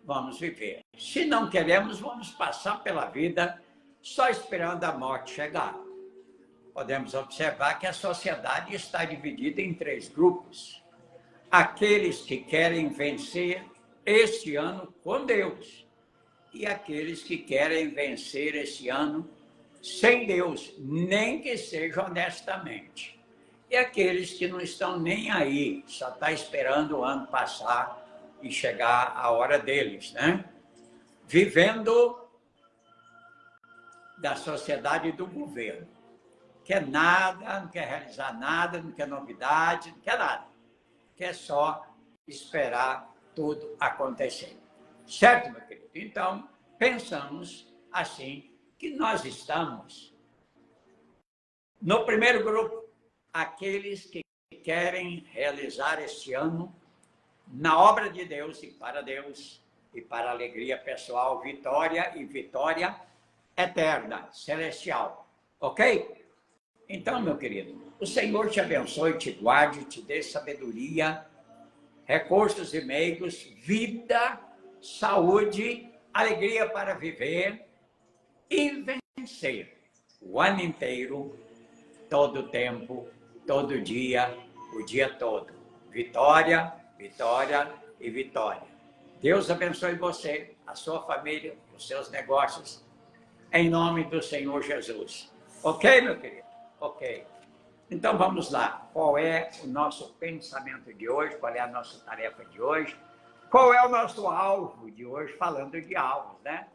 vamos viver. Se não queremos, vamos passar pela vida só esperando a morte chegar. Podemos observar que a sociedade está dividida em 3 grupos. Aqueles que querem vencer este ano com Deus e aqueles que querem vencer esse ano sem Deus, nem que seja honestamente. E aqueles que não estão nem aí, só estão esperando o ano passar e chegar a hora deles, né? Vivendo da sociedade do governo. Quer nada, não quer realizar nada, não quer novidade, não quer nada. Quer só esperar tudo acontecer. Certo, meu querido? Então, pensamos assim, que nós estamos no primeiro grupo, aqueles que querem realizar este ano na obra de Deus e para alegria pessoal, vitória e vitória eterna, celestial. Ok? Então, meu querido, o Senhor te abençoe, te guarde, te dê sabedoria, recursos e meios, vida, saúde, alegria para viver e vencer o ano inteiro, todo o tempo, todo dia, o dia todo. Vitória, vitória e vitória. Deus abençoe você, a sua família, os seus negócios, em nome do Senhor Jesus. Ok, meu querido? Ok. Então vamos lá. Qual é o nosso pensamento de hoje? Qual é a nossa tarefa de hoje? Qual é o nosso alvo de hoje? Falando de alvos, né?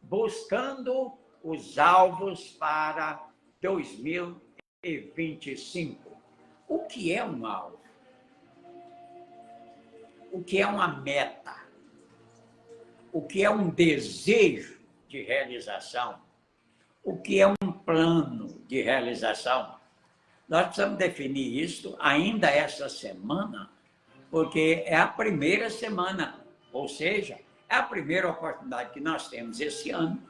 Buscando os alvos para 2025. O que é um alvo? O que é uma meta? O que é um desejo de realização? O que é um plano de realização? Nós precisamos definir isso ainda essa semana, porque é a primeira semana, ou seja, é a primeira oportunidade que nós temos esse ano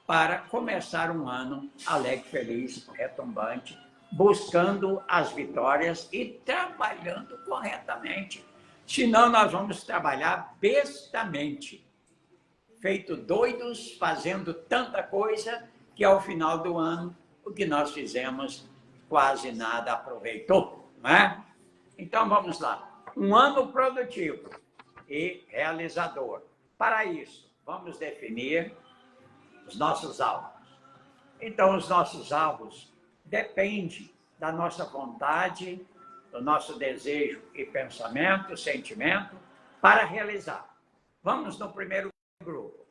para começar um ano alegre, feliz, retumbante, buscando as vitórias e trabalhando corretamente. Senão, nós vamos trabalhar bestamente, feito doidos, fazendo tanta coisa, que ao final do ano, o que nós fizemos quase nada aproveitou, não é? Então, vamos lá. Um ano produtivo e realizador. Para isso, vamos definir os nossos alvos. Então, os nossos alvos dependem da nossa vontade, do nosso desejo e pensamento, sentimento, para realizar. Vamos no primeiro grupo.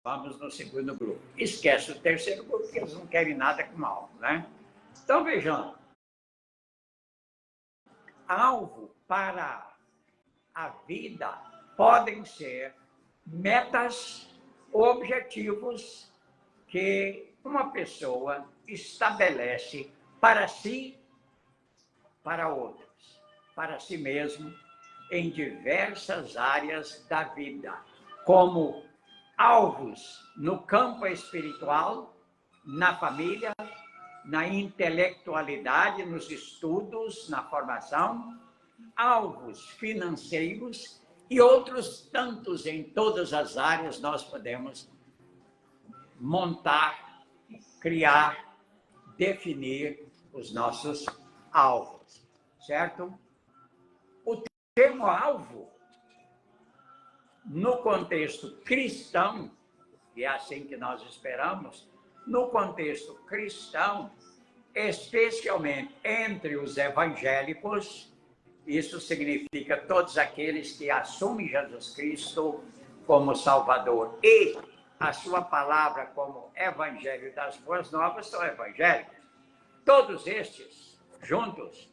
Vamos no segundo grupo. Esquece o terceiro grupo, porque eles não querem nada com alvo, né? Então, vejam. Alvo para a vida podem ser metas, objetivos que uma pessoa estabelece para si, para outros, para si mesmo, em diversas áreas da vida, como alvos no campo espiritual, na família, na intelectualidade, nos estudos, na formação, alvos financeiros e outros tantos em todas as áreas nós podemos montar, criar, definir os nossos alvos, certo? O termo alvo, no contexto cristão, e é assim que nós esperamos, no contexto cristão, especialmente entre os evangélicos, isso significa todos aqueles que assumem Jesus Cristo como Salvador e a sua palavra como Evangelho das Boas Novas são evangélicos. Todos estes, juntos,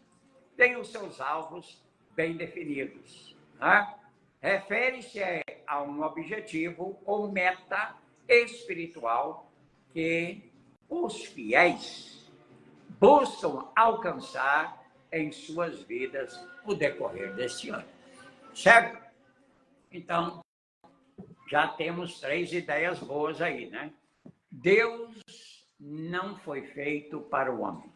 têm os seus alvos bem definidos, né? Refere-se a um objetivo ou meta espiritual que os fiéis buscam alcançar em suas vidas no decorrer deste ano. Certo? Então, já temos 3 ideias boas aí, né? Deus não foi feito para o homem.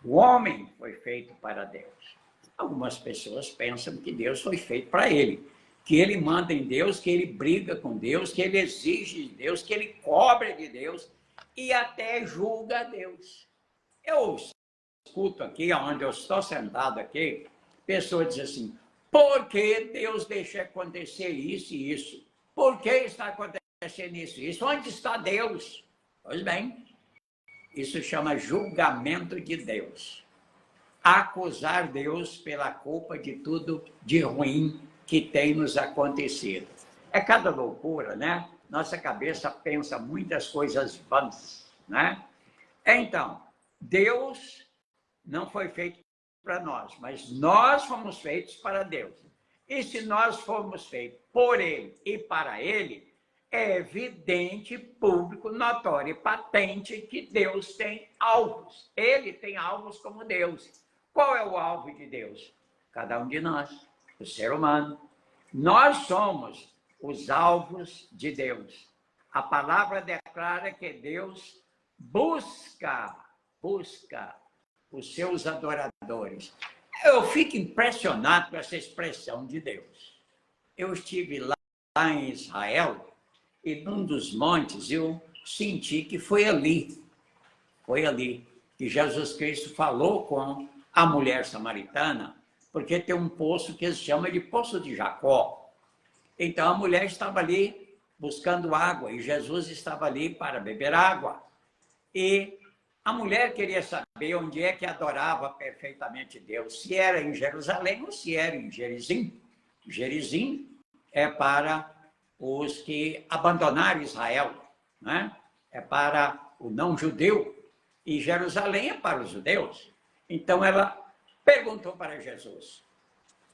O homem foi feito para Deus. Algumas pessoas pensam que Deus foi feito para ele, que ele manda em Deus, que ele briga com Deus, que ele exige de Deus, que ele cobra de Deus e até julga Deus. Eu escuto aqui, onde eu estou sentado aqui, pessoas dizem assim, por que Deus deixa acontecer isso e isso? Por que está acontecendo isso e isso? Onde está Deus? Pois bem, isso chama julgamento de Deus. Acusar Deus pela culpa de tudo de ruim que tem nos acontecido. É cada loucura, né? Nossa cabeça pensa muitas coisas vãs, né? Então, Deus não foi feito para nós, mas nós fomos feitos para Deus. E se nós formos feitos por Ele e para Ele, é evidente, público, notório e patente que Deus tem alvos. Ele tem alvos como Deus. Qual é o alvo de Deus? Cada um de nós, o ser humano. Nós somos os alvos de Deus. A palavra declara que Deus busca os seus adoradores. Eu fico impressionado com essa expressão de Deus. Eu estive lá em Israel e num dos montes eu senti que foi ali que Jesus Cristo falou com a mulher samaritana, porque tem um poço que se chama de Poço de Jacó. Então a mulher estava ali buscando água e Jesus estava ali para beber água. E a mulher queria saber onde é que adorava perfeitamente Deus, se era em Jerusalém ou se era em Gerizim. Gerizim é para os que abandonaram Israel, né? É para o não-judeu, e Jerusalém é para os judeus. Então ela perguntou para Jesus,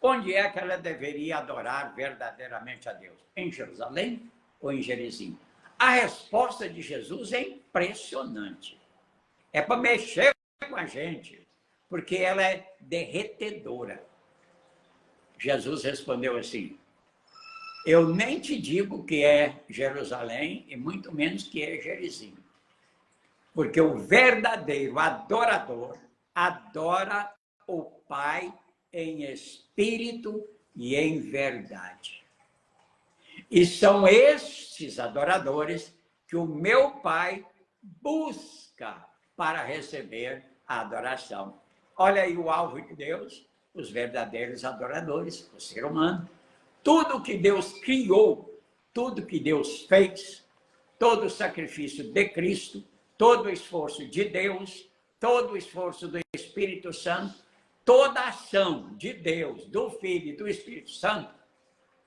onde é que ela deveria adorar verdadeiramente a Deus? Em Jerusalém ou em Gerizim? A resposta de Jesus é impressionante. É para mexer com a gente, porque ela é derretedora. Jesus respondeu assim, eu nem te digo que é Jerusalém e muito menos que é Gerizim. Porque o verdadeiro adorador adora o Pai em espírito e em verdade. E são estes adoradores que o meu Pai busca para receber a adoração. Olha aí o alvo de Deus, os verdadeiros adoradores, o ser humano. Tudo que Deus criou, tudo que Deus fez, todo o sacrifício de Cristo, todo o esforço de Deus, todo o esforço do Espírito Santo, toda a ação de Deus, do Filho e do Espírito Santo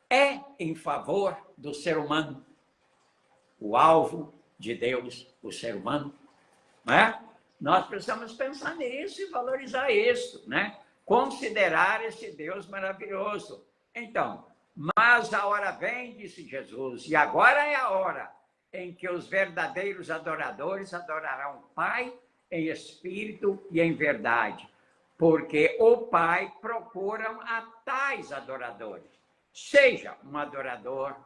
é em favor do ser humano. O alvo de Deus, o ser humano, não é? Nós precisamos pensar nisso e valorizar isso, né? Considerar esse Deus maravilhoso. Então, mas a hora vem, disse Jesus, e agora é a hora em que os verdadeiros adoradores adorarão o Pai em espírito e em verdade, porque o Pai procura a tais adoradores. Seja um adorador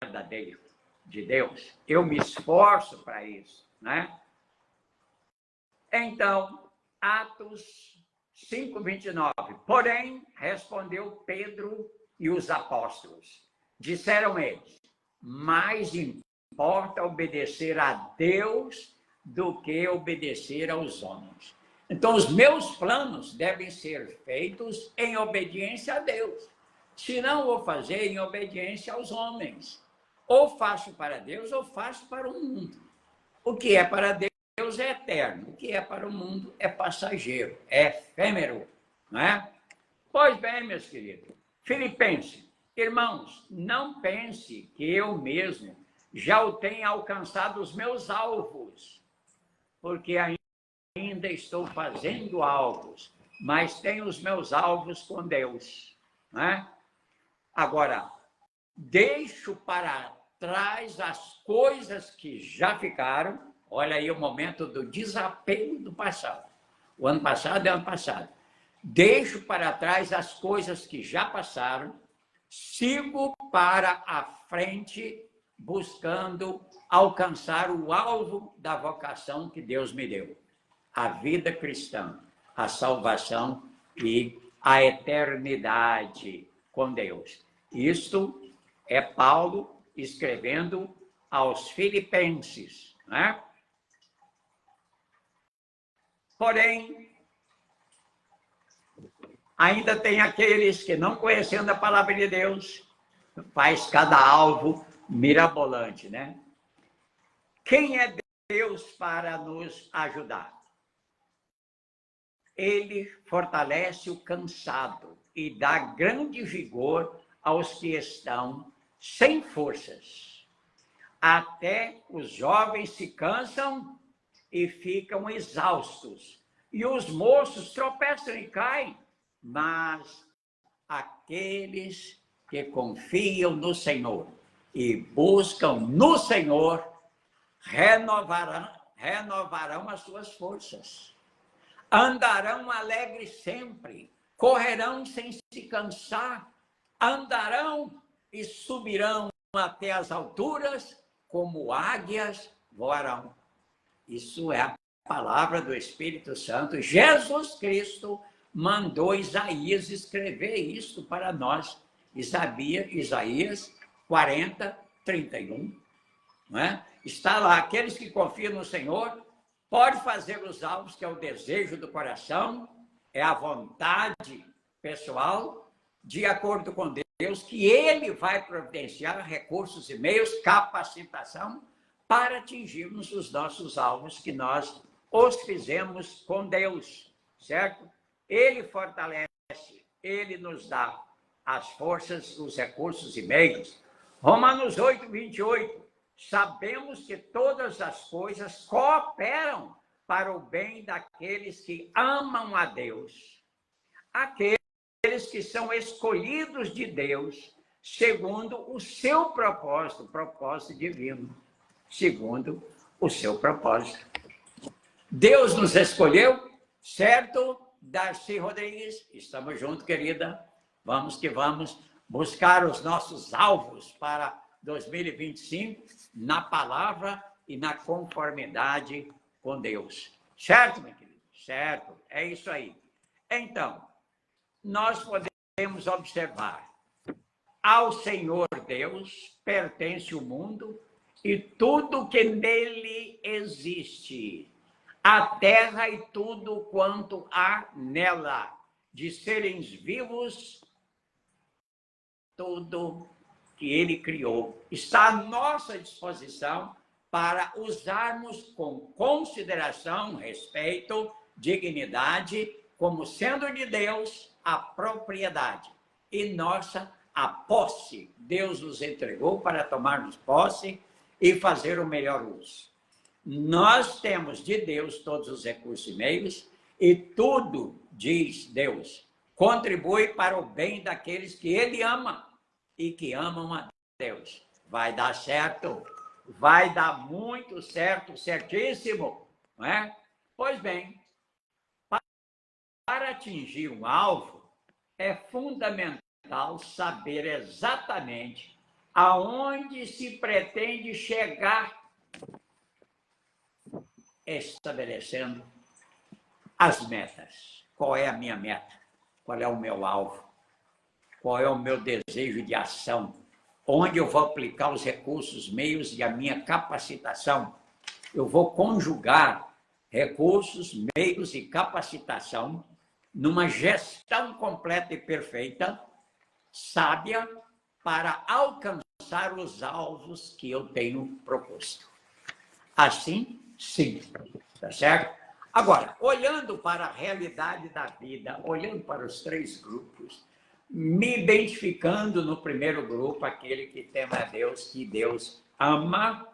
verdadeiro de Deus. Eu me esforço para isso, né? Então, Atos 5:29. Porém, respondeu Pedro e os apóstolos. Disseram eles, mais importa obedecer a Deus do que obedecer aos homens. Então, os meus planos devem ser feitos em obediência a Deus. Se não, vou fazer em obediência aos homens. Ou faço para Deus, ou faço para o mundo. O que é para Deus é eterno. O que é para o mundo é passageiro, é efêmero. Não é? Pois bem, meus queridos, Filipenses, irmãos, não pense que eu mesmo já o tenha alcançado os meus alvos, porque ainda estou fazendo alvos, mas tenho os meus alvos com Deus. Né? Agora, deixo para trás as coisas que já ficaram. Olha aí o momento do desapego do passado. O ano passado é ano passado. Deixo para trás as coisas que já passaram, sigo para a frente, buscando alcançar o alvo da vocação que Deus me deu. A vida cristã, a salvação e a eternidade com Deus. Isto é Paulo escrevendo aos Filipenses, né? Porém, ainda tem aqueles que, não conhecendo a palavra de Deus, faz cada alvo mirabolante, né? Quem é Deus para nos ajudar? Ele fortalece o cansado e dá grande vigor aos que estão sem forças. Até os jovens se cansam e ficam exaustos, e os moços tropeçam e caem, mas aqueles que confiam no Senhor e buscam no Senhor renovarão as suas forças. Andarão alegres sempre, correrão sem se cansar, andarão e subirão até as alturas, como águias voarão. Isso é a palavra do Espírito Santo. Jesus Cristo mandou Isaías escrever isso para nós. Isaías 40, 31. Não é? Está lá, aqueles que confiam no Senhor, pode fazer os alvos, que é o desejo do coração, é a vontade pessoal, de acordo com Deus, que Ele vai providenciar recursos e meios, capacitação, para atingirmos os nossos alvos, que nós os fizemos com Deus, certo? Ele fortalece, Ele nos dá as forças, os recursos e meios. Romanos 8, 28. Sabemos que todas as coisas cooperam para o bem daqueles que amam a Deus, aqueles que são escolhidos de Deus, segundo o seu propósito, propósito divino, segundo o seu propósito. Deus nos escolheu, certo? Darcy Rodrigues, estamos juntos, querida. Vamos que vamos buscar os nossos alvos para 2025 na palavra e na conformidade com Deus. Certo, meu querido? Certo, é isso aí. Então, nós podemos observar: ao Senhor Deus pertence o mundo e tudo que nele existe, a terra e tudo quanto há nela, de seres vivos, tudo que ele criou está à nossa disposição para usarmos com consideração, respeito, dignidade, como sendo de Deus a propriedade e nossa a posse. Deus nos entregou para tomarmos posse e fazer o melhor uso. Nós temos de Deus todos os recursos e meios e tudo, diz Deus, contribui para o bem daqueles que Ele ama e que amam a Deus. Vai dar certo, vai dar muito certo, certíssimo, não é? Pois bem, para atingir um alvo, é fundamental saber exatamente aonde se pretende chegar, estabelecendo as metas. Qual é a minha meta? Qual é o meu alvo? Qual é o meu desejo de ação? Onde eu vou aplicar os recursos, meios e a minha capacitação? Eu vou conjugar recursos, meios e capacitação numa gestão completa e perfeita, sábia, para alcançar os alvos que eu tenho proposto. Assim, sim, tá certo? Agora, olhando para a realidade da vida, olhando para os três grupos, me identificando no primeiro grupo, aquele que teme a Deus, que Deus ama,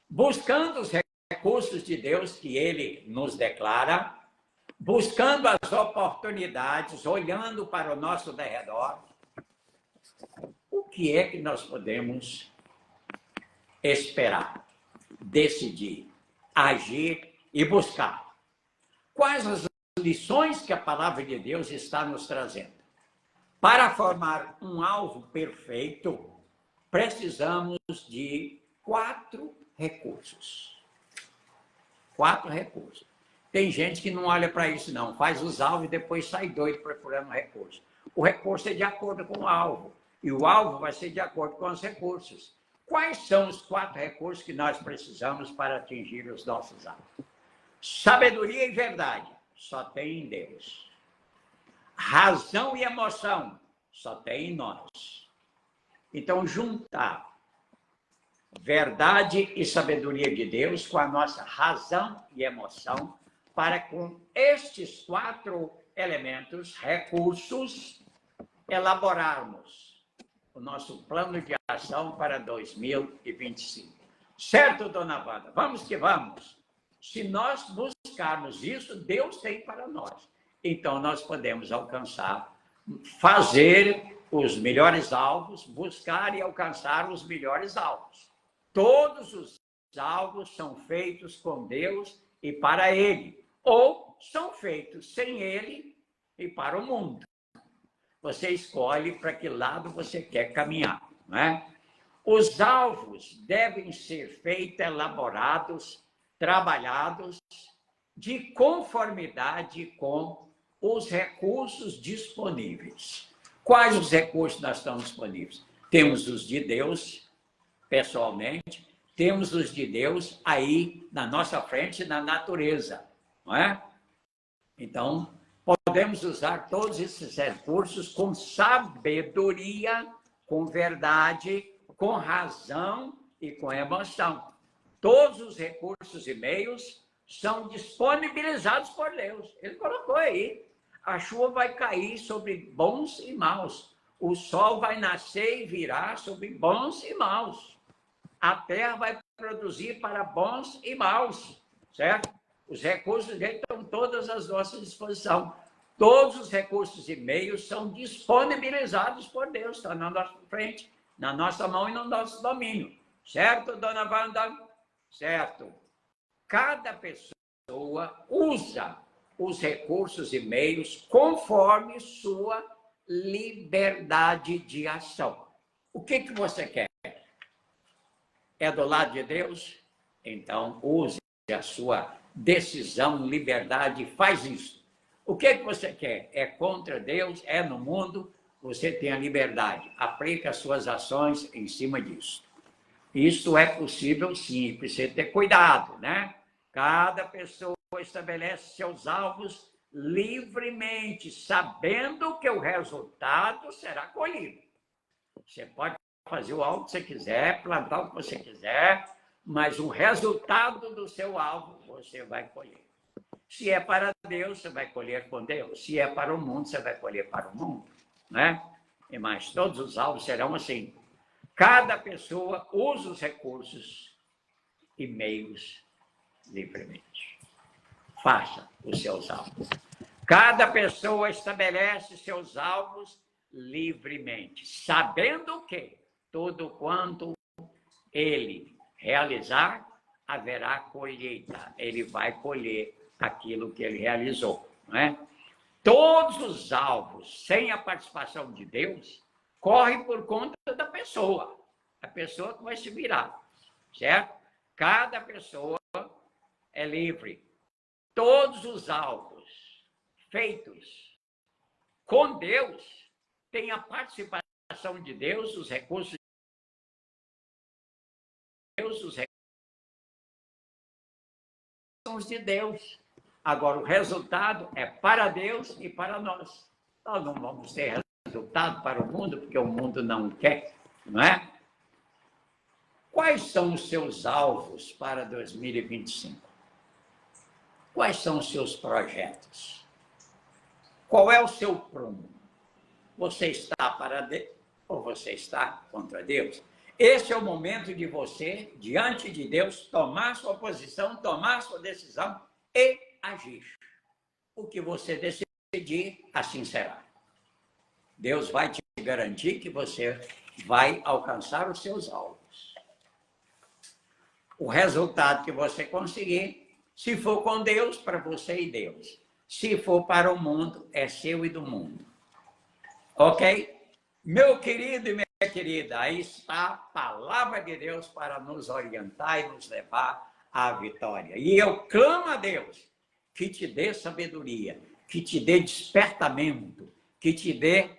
buscando os recursos de Deus que Ele nos declara, buscando as oportunidades, olhando para o nosso derredor, o que é que nós podemos esperar, decidir, agir e buscar? Quais as lições que a palavra de Deus está nos trazendo? Para formar um alvo perfeito, precisamos de 4 recursos. 4 recursos. Tem gente que não olha para isso, não. Faz os alvos e depois sai doido procurando recurso. O recurso é de acordo com o alvo. E o alvo vai ser de acordo com os recursos. Quais são os 4 recursos que nós precisamos para atingir os nossos alvos? Sabedoria e verdade, só tem em Deus. Razão e emoção, só tem em nós. Então, juntar verdade e sabedoria de Deus com a nossa razão e emoção, para com estes 4 elementos, recursos, elaborarmos o nosso plano de ação para 2025. Certo, dona Wanda? Vamos que vamos. Se nós buscarmos isso, Deus tem para nós. Então, nós podemos alcançar, fazer os melhores alvos, buscar e alcançar os melhores alvos. Todos os alvos são feitos com Deus e para Ele, ou são feitos sem Ele e para o mundo. Você escolhe para que lado você quer caminhar, não é? Os alvos devem ser feitos, elaborados, trabalhados de conformidade com os recursos disponíveis. Quais os recursos nós estamos disponíveis? Temos os de Deus, pessoalmente, temos os de Deus aí na nossa frente, na natureza, não é? Então, podemos usar todos esses recursos com sabedoria, com verdade, com razão e com emoção. Todos os recursos e meios são disponibilizados por Deus. Ele colocou aí. A chuva vai cair sobre bons e maus. O sol vai nascer e virar sobre bons e maus. A terra vai produzir para bons e maus, certo? Os recursos dele estão todas à nossa disposição. Todos os recursos e meios são disponibilizados por Deus, estão na nossa frente, na nossa mão e no nosso domínio. Certo, dona Wanda? Certo. Cada pessoa usa os recursos e meios conforme sua liberdade de ação. O que você quer? É do lado de Deus? Então, use a sua decisão, liberdade, faz isso. O que você quer? É contra Deus? É no mundo? Você tem a liberdade. Aplique as suas ações em cima disso. Isso é possível, sim. Precisa ter cuidado, né? Cada pessoa estabelece seus alvos livremente, sabendo que o resultado será colhido. Você pode fazer o alvo que você quiser, plantar o que você quiser, mas o resultado do seu alvo você vai colher. Se é para Deus, você vai colher com Deus. Se é para o mundo, você vai colher para o mundo, né? E mais, todos os alvos serão assim. Cada pessoa usa os recursos e meios livremente. Faça os seus alvos. Cada pessoa estabelece seus alvos livremente, sabendo que tudo quanto ele realizar, haverá colheita. Ele vai colher aquilo que ele realizou, não é? Todos os alvos, sem a participação de Deus, correm por conta da pessoa. A pessoa que vai se virar, certo? Cada pessoa é livre. Todos os alvos feitos com Deus têm a participação de Deus, os recursos de Deus, os recursos são os de Deus. Agora, o resultado é para Deus e para nós. Nós não vamos ter resultado para o mundo, porque o mundo não quer, não é? Quais são os seus alvos para 2025? Quais são os seus projetos? Qual é o seu prumo? Você está para Deus ou você está contra Deus? Esse é o momento de você, diante de Deus, tomar sua posição, tomar sua decisão e agir. O que você decidir, assim será. Deus vai te garantir que você vai alcançar os seus alvos. O resultado que você conseguir, se for com Deus, para você e Deus. Se for para o mundo, é seu e do mundo. Ok? Meu querido e minha querida, aí está a palavra de Deus para nos orientar e nos levar à vitória. E eu clamo a Deus que te dê sabedoria, que te dê despertamento, que te dê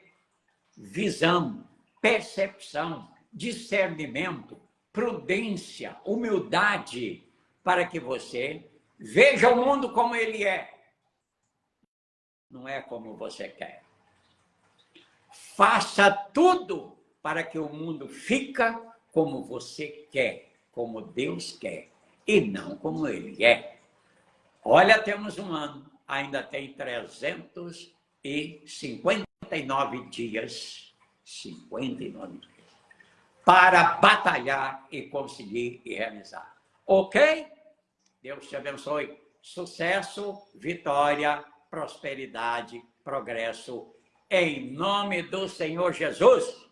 visão, percepção, discernimento, prudência, humildade, para que você veja o mundo como ele é. Não é como você quer. Faça tudo para que o mundo fica como você quer, como Deus quer, e não como ele é. Olha, temos um ano, ainda tem 359 dias, 59 dias, para batalhar e conseguir e realizar. Ok? Deus te abençoe. Sucesso, vitória, prosperidade, progresso, em nome do Senhor Jesus.